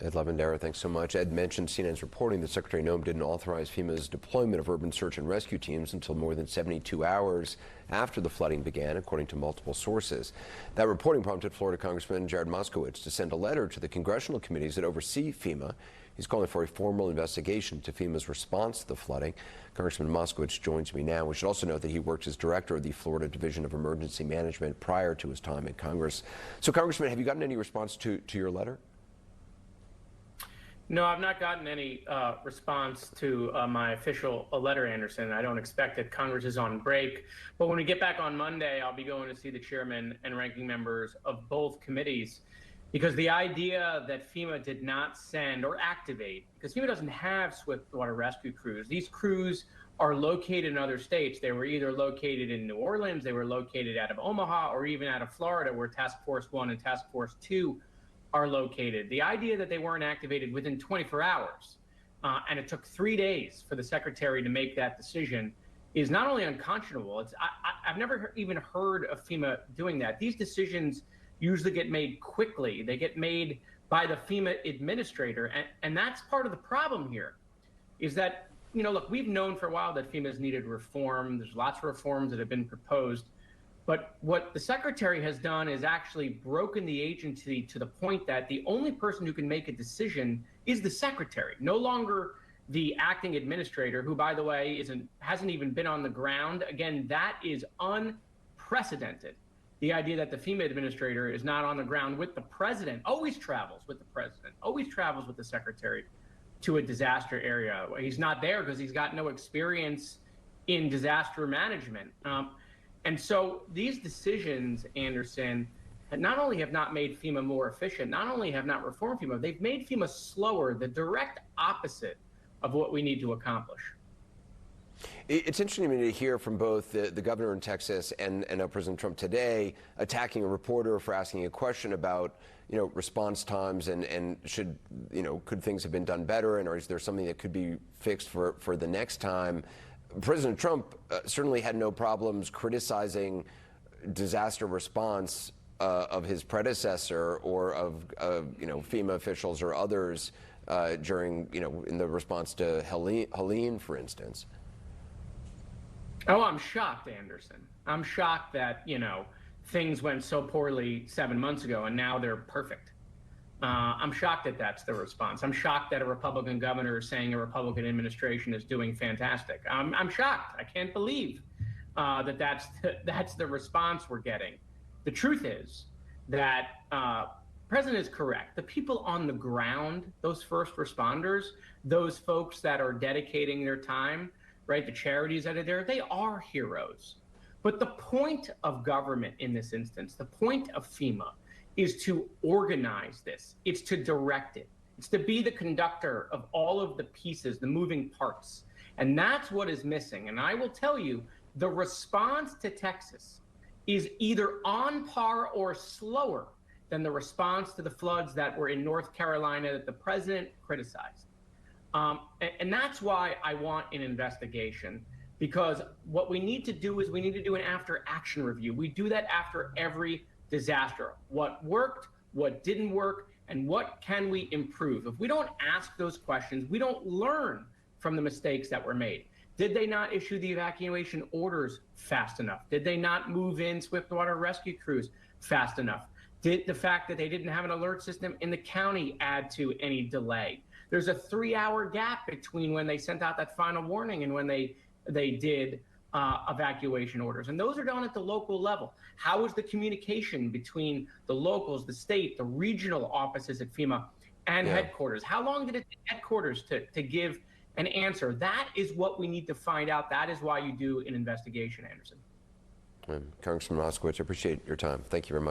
Ed Lavendera, thanks so much. Ed mentioned CNN's reporting that Secretary Noem didn't authorize FEMA's deployment of urban search and rescue teams until more than 72 hours after the flooding began, according to multiple sources. That reporting prompted Florida Congressman Jared Moskowitz to send a letter to the congressional committees that oversee FEMA. He's calling for a formal investigation to FEMA's response to the flooding. Congressman Moskowitz joins me now. We should also note that he worked as director of the Florida Division of Emergency Management prior to his time in Congress. So, Congressman, have you gotten any response to your letter? No, I've not gotten any response to my official letter, Anderson. I don't expect it. Congress is on break. But when we get back on Monday, I'll be going to see the chairman and ranking members of both committees, because the idea that FEMA did not send or activate, because FEMA doesn't have swift water rescue crews. These crews are located in other states. They were either located in New Orleans, they were located out of Omaha, or even out of Florida, where Task Force 1 and Task Force 2 are located. The idea that they weren't activated within 24 hours, and it took 3 days for the secretary to make that decision, is not only unconscionable, I've never even heard of FEMA doing that. These decisions usually get made quickly. They get made by the FEMA administrator, and that's part of the problem here, is that, you know, look, we've known for a while that FEMA's needed reform. There's lots of reforms that have been proposed. But what the secretary has done is actually broken the agency to the point that the only person who can make a decision is the secretary, no longer the acting administrator, who, by the way, hasn't even been on the ground. Again, that is unprecedented. The idea that the FEMA administrator is not on the ground with the president, always travels with the president, always travels with the secretary to a disaster area. He's not there because he's got no experience in disaster management. And so these decisions, Anderson, not only have not made FEMA more efficient, not only have not reformed FEMA, they've made FEMA slower, the direct opposite of what we need to accomplish. It's interesting to me to hear from both the governor in Texas and President Trump today attacking a reporter for asking a question about, you know, response times and should, you know, could things have been done better, and or is there something that could be fixed for the next time? President Trump certainly had no problems criticizing disaster response of his predecessor or of you know, FEMA officials or others during, you know, in the response to Helene, for instance. Oh, I'm shocked, Anderson. I'm shocked that, you know, things went so poorly 7 months ago and now they're perfect. I'm shocked that that's the response. I'm shocked that a Republican governor is saying a Republican administration is doing fantastic. I'm shocked. I can't believe that that's the response we're getting. The truth is that President is correct. The people on the ground, those first responders, those folks that are dedicating their time, right, the charities that are there, they are heroes. But the point of government in this instance, the point of FEMA, is to organize this. It's to direct it. It's to be the conductor of all of the pieces, the moving parts. And that's what is missing. And I will tell you, the response to Texas is either on par or slower than the response to the floods that were in North Carolina that the president criticized. And that's why I want an investigation, because what we need to do is we need to do an after-action review. We do that after every disaster. What worked, what didn't work, and what can we improve? If we don't ask those questions, we don't learn from the mistakes that were made. Did they not issue the evacuation orders fast enough? Did they not move in swift water rescue crews fast enough? Did the fact that they didn't have an alert system in the county add to any delay? There's a 3-hour gap between when they sent out that final warning and when they did evacuation orders. And those are done at the local level. How is the communication between the locals, the state, the regional offices at FEMA and headquarters? How long did it take headquarters to give an answer? That is what we need to find out. That is why you do an investigation, Anderson. Congressman Moskowitz, I appreciate your time. Thank you very much.